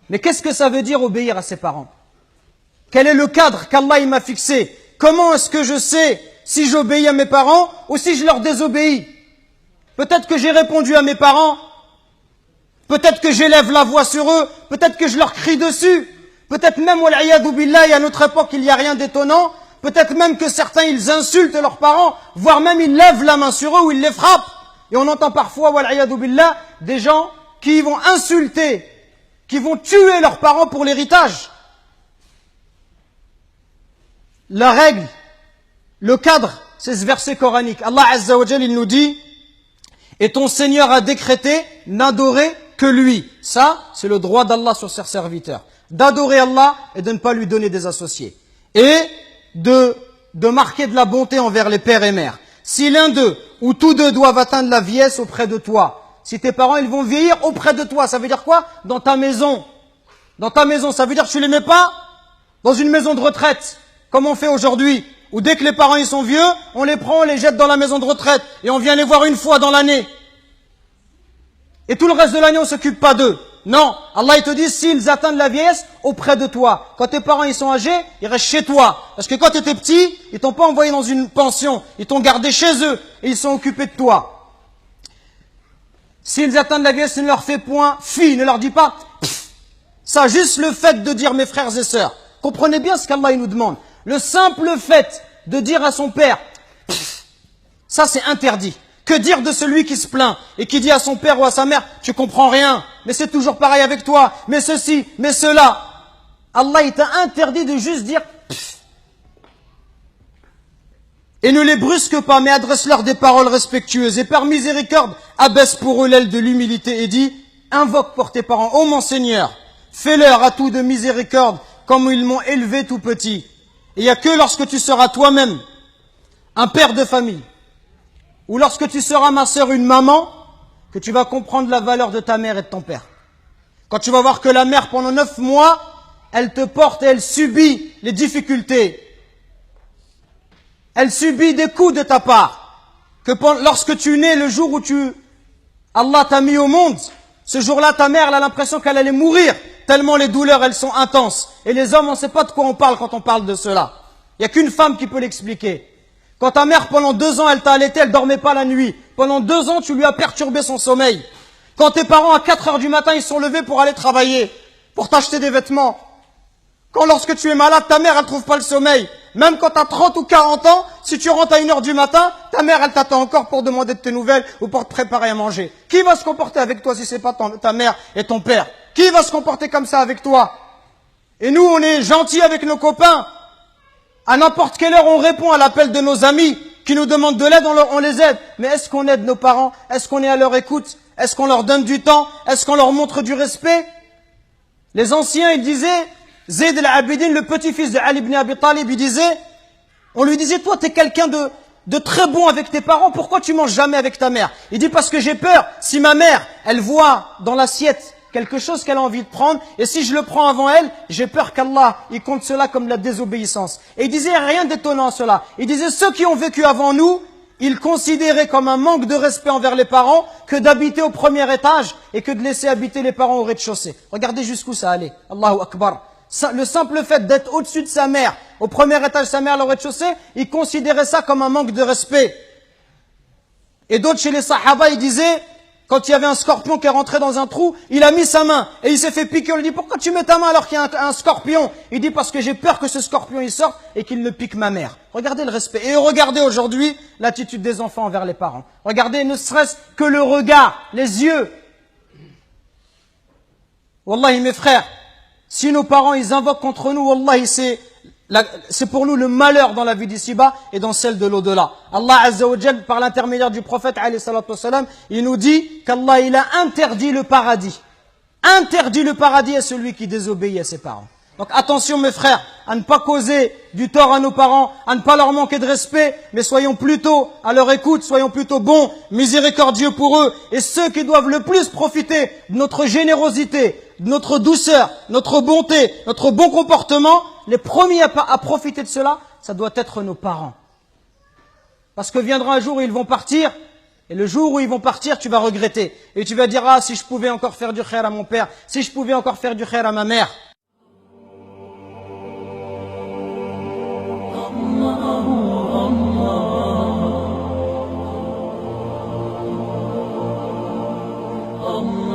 Mais qu'est-ce que ça veut dire obéir à ses parents? Quel est le cadre qu'Allah m'a fixé? Comment est-ce que je sais si j'obéis à mes parents ou si je leur désobéis? Peut-être que j'ai répondu à mes parents, peut-être que j'élève la voix sur eux, peut-être que je leur crie dessus, peut-être même, wal'iyadou billah, à notre époque, il n'y a rien d'étonnant, peut-être même que certains, ils insultent leurs parents, voire même ils lèvent la main sur eux ou ils les frappent. Et on entend parfois, wal'iyadou billah, des gens qui vont insulter, qui vont tuer leurs parents pour l'héritage. La règle, le cadre, c'est ce verset coranique. Allah Azza wa Jal, il nous dit, et ton Seigneur a décrété n'adorer que lui. Ça, c'est le droit d'Allah sur ses serviteurs. D'adorer Allah et de ne pas lui donner des associés. Et de marquer de la bonté envers les pères et mères. Si l'un d'eux ou tous deux doivent atteindre la vieillesse auprès de toi, si tes parents ils vont vieillir auprès de toi, ça veut dire quoi? Dans ta maison. Dans ta maison, ça veut dire que tu les mets pas dans une maison de retraite, comme on fait aujourd'hui, où dès que les parents ils sont vieux, on les prend, on les jette dans la maison de retraite et on vient les voir une fois dans l'année. Et tout le reste de l'année, on s'occupe pas d'eux. Non, Allah il te dit, s'ils atteignent la vieillesse, auprès de toi. Quand tes parents ils sont âgés, ils restent chez toi. Parce que quand tu étais petit, ils t'ont pas envoyé dans une pension, ils t'ont gardé chez eux et ils sont occupés de toi. S'ils atteignent la vieillesse, ne leur fais point fi, ne leur dis pas pff. Ça, juste le fait de dire mes frères et sœurs. Comprenez bien ce qu'Allah il nous demande. Le simple fait de dire à son père, pff, ça c'est interdit. Que dire de celui qui se plaint et qui dit à son père ou à sa mère, tu comprends rien, mais c'est toujours pareil avec toi, mais ceci, mais cela. Allah il t'a interdit de juste dire pff. Et ne les brusque pas, mais adresse-leur des paroles respectueuses. Et par miséricorde, abaisse pour eux l'aile de l'humilité et dis, invoque pour tes parents, ô mon Seigneur, fais-leur à tout de miséricorde, comme ils m'ont élevé tout petit. Et il n'y a que lorsque tu seras toi-même un père de famille, ou lorsque tu seras, ma sœur, une maman, que tu vas comprendre la valeur de ta mère et de ton père. Quand tu vas voir que la mère, pendant 9 mois, elle te porte et elle subit les difficultés. Elle subit des coups de ta part. Que lorsque tu nais, le jour où Allah t'a mis au monde, ce jour-là, ta mère, elle a l'impression qu'elle allait mourir, tellement les douleurs, elles sont intenses. Et les hommes, on ne sait pas de quoi on parle quand on parle de cela. Il n'y a qu'une femme qui peut l'expliquer. Quand ta mère, pendant 2 ans, elle t'a allaité, elle dormait pas la nuit. Pendant 2 ans, tu lui as perturbé son sommeil. Quand tes parents, à 4 heures du matin, ils sont levés pour aller travailler, pour t'acheter des vêtements. Quand lorsque tu es malade, ta mère, elle trouve pas le sommeil. Même quand tu as 30 ou 40 ans, si tu rentres à 1 heure du matin, ta mère, elle t'attend encore pour demander de tes nouvelles ou pour te préparer à manger. Qui va se comporter avec toi si c'est pas ta mère et ton père? Qui va se comporter comme ça avec toi? Et nous, on est gentils avec nos copains. À n'importe quelle heure, on répond à l'appel de nos amis qui nous demandent de l'aide, on les aide. Mais est-ce qu'on aide nos parents? Est-ce qu'on est à leur écoute? Est-ce qu'on leur donne du temps? Est-ce qu'on leur montre du respect? Les anciens, ils disaient, Zayd al-Abidin, le petit-fils de Ali ibn Abi Talib, on lui disait, toi, t'es quelqu'un de très bon avec tes parents, pourquoi tu manges jamais avec ta mère? Il dit, parce que j'ai peur, si ma mère, elle voit dans l'assiette quelque chose qu'elle a envie de prendre, et si je le prends avant elle, j'ai peur qu'Allah, il compte cela comme de la désobéissance. Et il disait rien d'étonnant à cela. Il disait, ceux qui ont vécu avant nous, ils considéraient comme un manque de respect envers les parents que d'habiter au premier étage et que de laisser habiter les parents au rez-de-chaussée. Regardez jusqu'où ça allait. Allahu Akbar. Le simple fait d'être au-dessus de sa mère, au premier étage, sa mère au rez-de-chaussée, ils considéraient ça comme un manque de respect. Et d'autres chez les Sahaba, ils disaient, quand il y avait un scorpion qui est rentré dans un trou, il a mis sa main et il s'est fait piquer. On lui dit, pourquoi tu mets ta main alors qu'il y a un scorpion? Il dit, parce que j'ai peur que ce scorpion il sorte et qu'il ne pique ma mère. Regardez le respect. Et regardez aujourd'hui l'attitude des enfants envers les parents. Regardez ne serait-ce que le regard, les yeux. Wallahi mes frères, si nos parents ils invoquent contre nous, wallahi c'est pour nous le malheur dans la vie d'ici-bas et dans celle de l'au-delà. Allah Azza wa Jal, par l'intermédiaire du prophète alayhi salatu wassalam, il nous dit qu'Allah il a interdit le paradis. Interdit le paradis à celui qui désobéit à ses parents. Donc attention mes frères, à ne pas causer du tort à nos parents, à ne pas leur manquer de respect, mais soyons plutôt à leur écoute, soyons plutôt bons, miséricordieux pour eux. Et ceux qui doivent le plus profiter de notre générosité, de notre douceur, notre bonté, notre bon comportement, les premiers à profiter de cela, ça doit être nos parents. Parce que viendra un jour où ils vont partir, Et le jour où ils vont partir, tu vas regretter. Et tu vas dire, ah, si je pouvais encore faire du khair à mon père, si je pouvais encore faire du khair à ma mère. Allah